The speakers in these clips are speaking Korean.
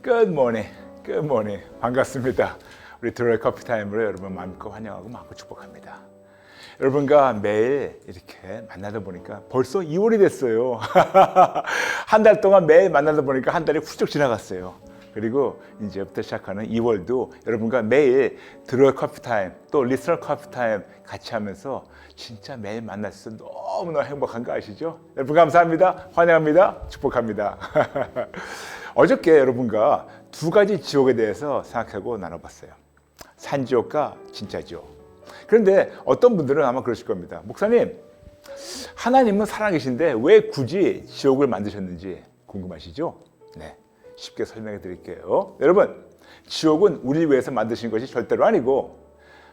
Good morning, good morning. 반갑습니다. 우리 드로이 커피 타임으로 여러분 마음껏 환영하고 마음껏 축복합니다. 여러분과 매일 이렇게 만나다 보니까 벌써 2월이 됐어요. 한 달 동안 매일 만나다 보니까 한 달이 훌쩍 지나갔어요. 그리고 이제부터 시작하는 2월도 여러분과 매일 드로이 커피 타임 또 리스너 커피 타임 같이 하면서 진짜 매일 만날 수 있어서 너무너무 행복한 거 아시죠? 여러분 감사합니다. 환영합니다. 축복합니다. 어저께 여러분과 두 가지 지옥에 대해서 생각하고 나눠봤어요. 산지옥과 진짜 지옥. 그런데 어떤 분들은 아마 그러실 겁니다. 목사님, 하나님은 살아계신데 왜 굳이 지옥을 만드셨는지 궁금하시죠? 네, 쉽게 설명해 드릴게요. 여러분, 지옥은 우리를 위해서 만드신 것이 절대로 아니고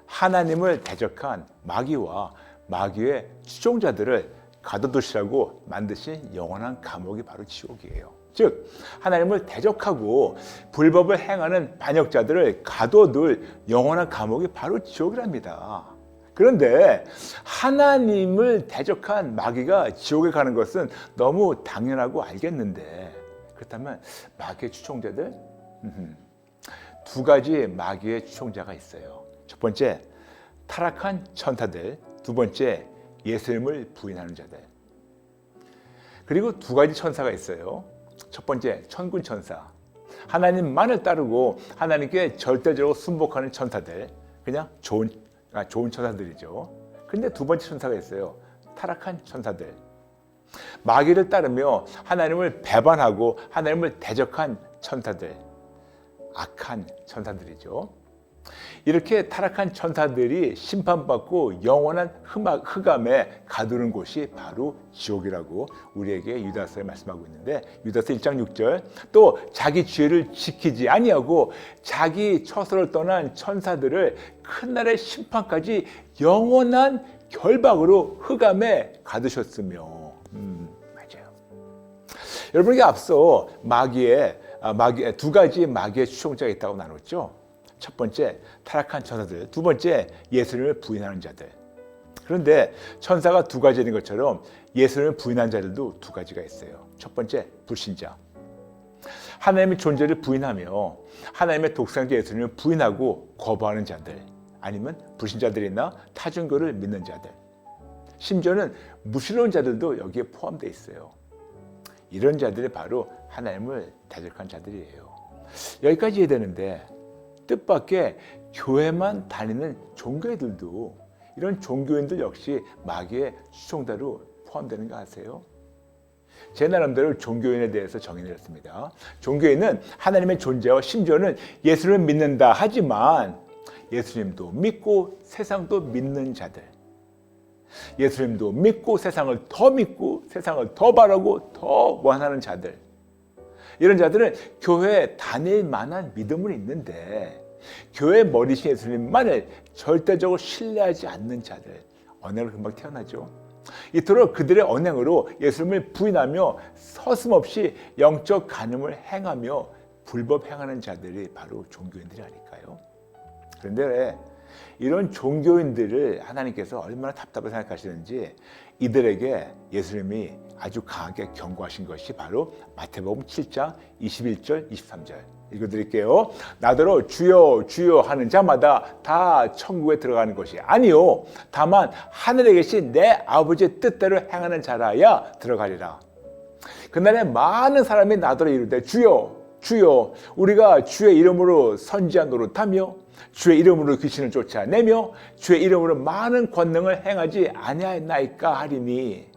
하나님을 대적한 마귀와 마귀의 추종자들을 가둬두시라고 만드신 영원한 감옥이 바로 지옥이에요. 즉 하나님을 대적하고 불법을 행하는 반역자들을 가둬둘 영원한 감옥이 바로 지옥이랍니다. 그런데 하나님을 대적한 마귀가 지옥에 가는 것은 너무 당연하고 알겠는데 그렇다면 마귀의 추종자들? 두 가지 마귀의 추종자가 있어요. 첫 번째, 타락한 천사들. 두 번째, 예수님을 부인하는 자들. 그리고 두 가지 천사가 있어요. 첫 번째, 천군 천사. 하나님만을 따르고 하나님께 절대적으로 순복하는 천사들. 그냥 좋은 천사들이죠. 근데 두 번째 천사가 있어요. 타락한 천사들. 마귀를 따르며 하나님을 배반하고 하나님을 대적한 천사들. 악한 천사들이죠. 이렇게 타락한 천사들이 심판받고 영원한 흑암에 가두는 곳이 바로 지옥이라고 우리에게 유다서에 말씀하고 있는데 유다서 1장 6절 또 자기 죄를 지키지 아니하고 자기 처소를 떠난 천사들을 큰 날의 심판까지 영원한 결박으로 흑암에 가두셨으며 맞아요. 여러분에게 앞서 마귀의 두 가지 마귀의 추종자가 있다고 나눴죠. 첫 번째, 타락한 천사들. 두 번째, 예수님을 부인하는 자들. 그런데 천사가 두 가지인 것처럼 예수님을 부인하는 자들도 두 가지가 있어요. 첫 번째, 불신자. 하나님의 존재를 부인하며 하나님의 독생자 예수님을 부인하고 거부하는 자들. 아니면 불신자들이나 타종교를 믿는 자들. 심지어는 무신론 자들도 여기에 포함되어 있어요. 이런 자들이 바로 하나님을 대적한 자들이에요. 여기까지 이해되는데 뜻밖의 교회만 다니는 종교인들도 이런 종교인들 역시 마귀의 추종자로 포함되는 거 아세요? 제 나름대로 종교인에 대해서 정의를 했습니다. 종교인은 하나님의 존재와 심지어는 예수를 믿는다 하지만 예수님도 믿고 세상도 믿는 자들. 예수님도 믿고 세상을 더 바라고 더 원하는 자들. 이런 자들은 교회에 다닐 만한 믿음은 있는데 교회 머리신 예수님만을 절대적으로 신뢰하지 않는 자들. 언행으로 금방 태어나죠. 이토록 그들의 언행으로 예수님을 부인하며 서슴없이 영적 간음을 행하며 불법 행하는 자들이 바로 종교인들이 아닐까요? 그런데 이런 종교인들을 하나님께서 얼마나 답답하게 생각하시는지 이들에게 예수님이 아주 강하게 경고하신 것이 바로 마태복음 7장 21절 23절 읽어드릴게요. 나더러 주여 주여 하는 자마다 다 천국에 들어가는 것이 아니요 다만 하늘에 계신 내 아버지의 뜻대로 행하는 자라야 들어가리라. 그날에 많은 사람이 나더러 이르되 주여 주여 우리가 주의 이름으로 선지자 노릇하며 주의 이름으로 귀신을 쫓아내며 주의 이름으로 많은 권능을 행하지 아니하였나이까 하리니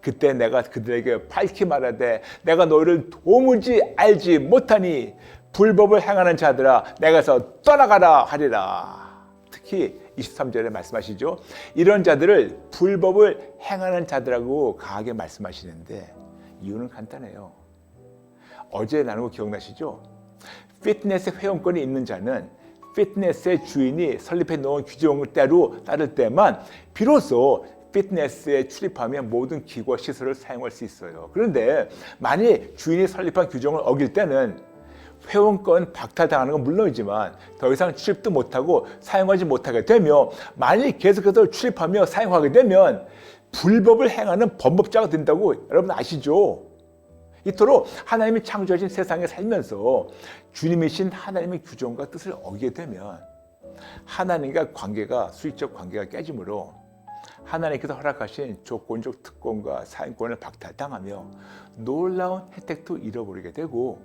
그때 내가 그들에게 밝히 말하되 내가 너희를 도무지 알지 못하니 불법을 행하는 자들아 내가서 떠나가라 하리라. 특히 23절에 말씀하시죠. 이런 자들을 불법을 행하는 자들하고 강하게 말씀하시는데 이유는 간단해요. 어제 나눈 거 기억나시죠? 피트니스 회원권이 있는 자는 피트니스의 주인이 설립해 놓은 규정대로 따를 때만 비로소 피트니스에 출입하면 모든 기구와 시설을 사용할 수 있어요. 그런데 만일 주인이 설립한 규정을 어길 때는 회원권 박탈당하는 건 물론이지만 더 이상 출입도 못하고 사용하지 못하게 되며 만일 계속해서 출입하며 사용하게 되면 불법을 행하는 범법자가 된다고 여러분 아시죠? 이토록 하나님이 창조하신 세상에 살면서 주님이신 하나님의 규정과 뜻을 어기게 되면 하나님과 관계가 수익적 관계가 깨지므로 하나님께서 허락하신 조건적 특권과 사인권을 박탈당하며 놀라운 혜택도 잃어버리게 되고,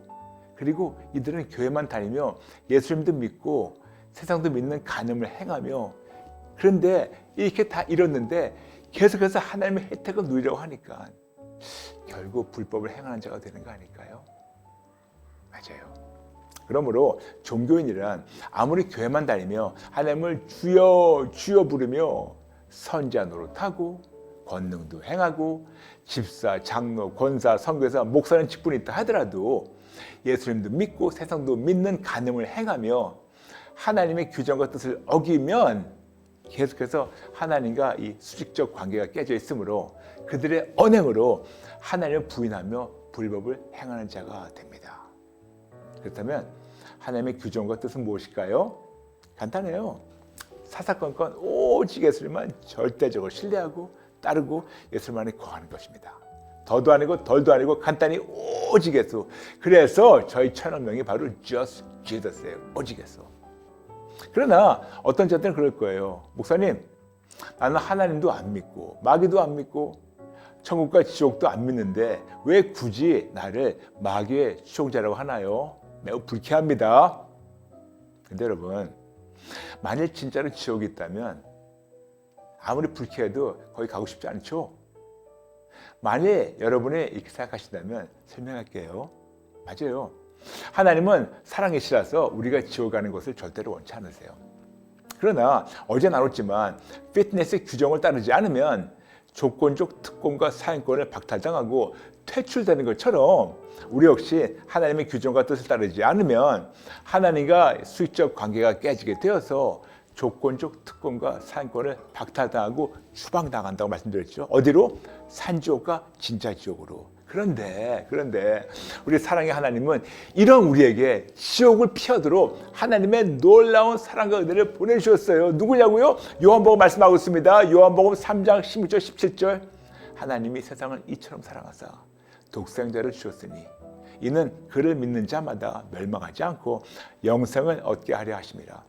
그리고 이들은 교회만 다니며 예수님도 믿고 세상도 믿는 간음을 행하며, 그런데 이렇게 다 잃었는데 계속해서 하나님의 혜택을 누리려고 하니까 결국 불법을 행하는 자가 되는 거 아닐까요? 맞아요. 그러므로 종교인이란 아무리 교회만 다니며 하나님을 주여 주여 부르며 선지자 노릇하고 권능도 행하고 집사, 장로, 권사, 선교사, 목사는 직분이 있다 하더라도 예수님도 믿고 세상도 믿는 간음을 행하며 하나님의 규정과 뜻을 어기면 계속해서 하나님과 이 수직적 관계가 깨져 있으므로 그들의 언행으로 하나님을 부인하며 불법을 행하는 자가 됩니다. 그렇다면 하나님의 규정과 뜻은 무엇일까요? 간단해요. 사사건건 오직 예수님만 절대적으로 신뢰하고 따르고 예수님만에 거하는 것입니다. 더도 아니고 덜도 아니고 간단히 오직 예수. 그래서 저희 채널명이 바로 Just Jesus예요. 오직 예수. 그러나 어떤 자들은 그럴 거예요. 목사님, 나는 하나님도 안 믿고 마귀도 안 믿고 천국과 지옥도 안 믿는데 왜 굳이 나를 마귀의 추종자라고 하나요? 매우 불쾌합니다. 근데 여러분, 만일 진짜로 지옥이 있다면 아무리 불쾌해도 거기 가고 싶지 않죠? 만일 여러분이 이렇게 생각하신다면 설명할게요. 맞아요. 하나님은 사랑이시라서 우리가 지옥 가는 것을 절대로 원치 않으세요. 그러나 어제 나눴지만 피트니스 규정을 따르지 않으면 조건적 특권과 사인권을 박탈당하고 퇴출되는 것처럼 우리 역시 하나님의 규정과 뜻을 따르지 않으면 하나님과 수익적 관계가 깨지게 되어서 조건적 특권과 사인권을 박탈당하고 추방당한다고 말씀드렸죠. 어디로? 산지옥과 진짜 지옥으로. 그런데 우리 사랑의 하나님은 이런 우리에게 지옥을 피하도록 하나님의 놀라운 사랑과 은혜를 보내주셨어요. 누구냐고요? 요한복음 말씀하고 있습니다. 요한복음 3장 16절 17절 하나님이 세상을 이처럼 사랑하사 독생자를 주셨으니 이는 그를 믿는 자마다 멸망하지 않고 영생을 얻게 하려 하심이라.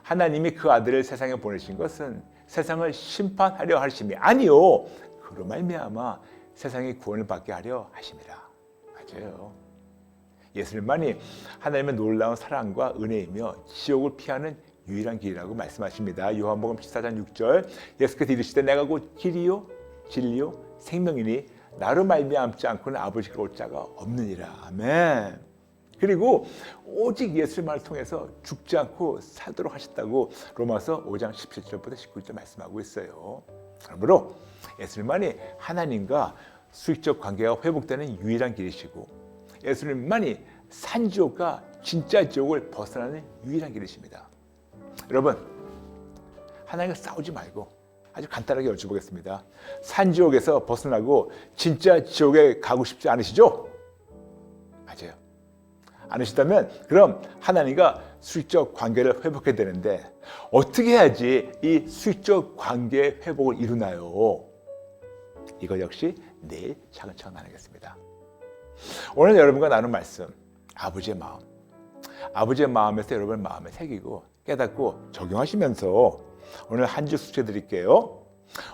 하나님이 그 아들을 세상에 보내신 것은 세상을 심판하려 하심이 아니요 그로 말미암아 세상의 구원을 받게 하려 하심이라. 맞아요. 예수님만이 하나님의 놀라운 사랑과 은혜이며 지옥을 피하는 유일한 길이라고 말씀하십니다. 요한복음 14장 6절 예수께서 이르시되 내가 곧 길이요 진리요 생명이니 나로 말미암지 않고는 아버지께 올 자가 없느니라. 아멘. 그리고 오직 예수님을 통해서 죽지 않고 살도록 하셨다고 로마서 5장 17절부터 19절 말씀하고 있어요. 그러므로 예수님만이 하나님과 수익적 관계가 회복되는 유일한 길이시고 예수님만이 산지옥과 진짜 지옥을 벗어나는 유일한 길이십니다. 여러분, 하나님과 싸우지 말고 아주 간단하게 여쭤보겠습니다. 산지옥에서 벗어나고 진짜 지옥에 가고 싶지 않으시죠? 맞아요. 않으시다면 그럼 하나님과 수익적 관계를 회복해야 되는데 어떻게 해야지 이 수익적 관계의 회복을 이루나요? 이거 역시 내일 차근차근 나누겠습니다. 오늘 여러분과 나눈 말씀 아버지의 마음, 아버지의 마음에서 여러분 마음에 새기고 깨닫고 적용하시면서 오늘 한 주 숙제 드릴게요.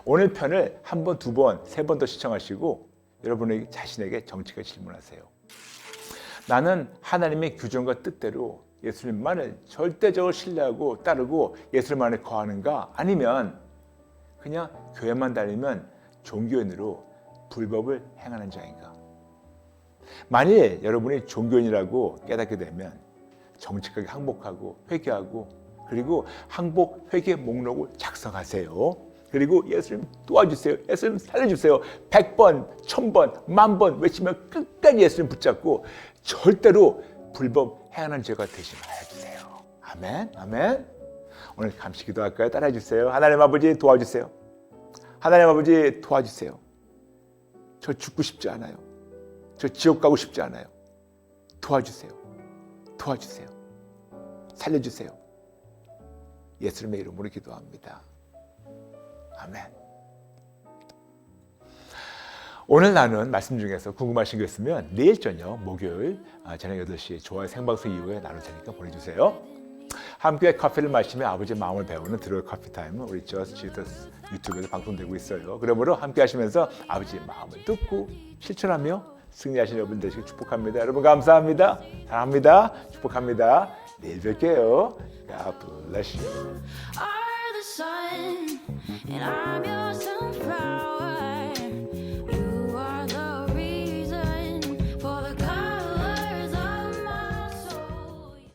오늘 편을 한 번, 두 번, 세 번 더 시청하시고 여러분의 자신에게 정직하게 질문하세요. 나는 하나님의 규정과 뜻대로 예수님만을 절대적으로 신뢰하고 따르고 예수님만에 거하는가? 아니면 그냥 교회만 다니면 종교인으로 불법을 행하는 자인가? 만일 여러분이 종교인이라고 깨닫게 되면 정직하게 항복하고 회개하고 그리고 항복 회개 목록을 작성하세요. 그리고 예수님 도와주세요. 예수님 살려주세요. 100번, 1000번, 10,000번 외치면 끝까지 예수님 붙잡고 절대로 불법 행하는 죄가 되지 말아주세요. 아멘, 아멘. 오늘 감시 기도할까요? 따라해 주세요. 하나님 아버지 도와주세요. 하나님 아버지 도와주세요. 저 죽고 싶지 않아요. 저 지옥 가고 싶지 않아요. 도와주세요. 도와주세요. 살려주세요. 예수님의 이름으로 기도합니다. 아멘. 오늘 나눈 말씀 중에서 궁금하신 거 있으면 내일 저녁 목요일 저녁 8시 좋아요 생방송 이후에 나눌 테니까 보내주세요. 함께 커피를 마시며 아버지의 마음을 배우는 드로이 커피 타임은 우리 저스 지저스 유튜브에서 방송되고 있어요. 그러므로 함께 하시면서 아버지의 마음을 듣고 실천하며 승리하시는 여러분 되시길 축복합니다. 여러분 감사합니다. 사랑합니다. 축복합니다. 내일 뵐게요. God bless you.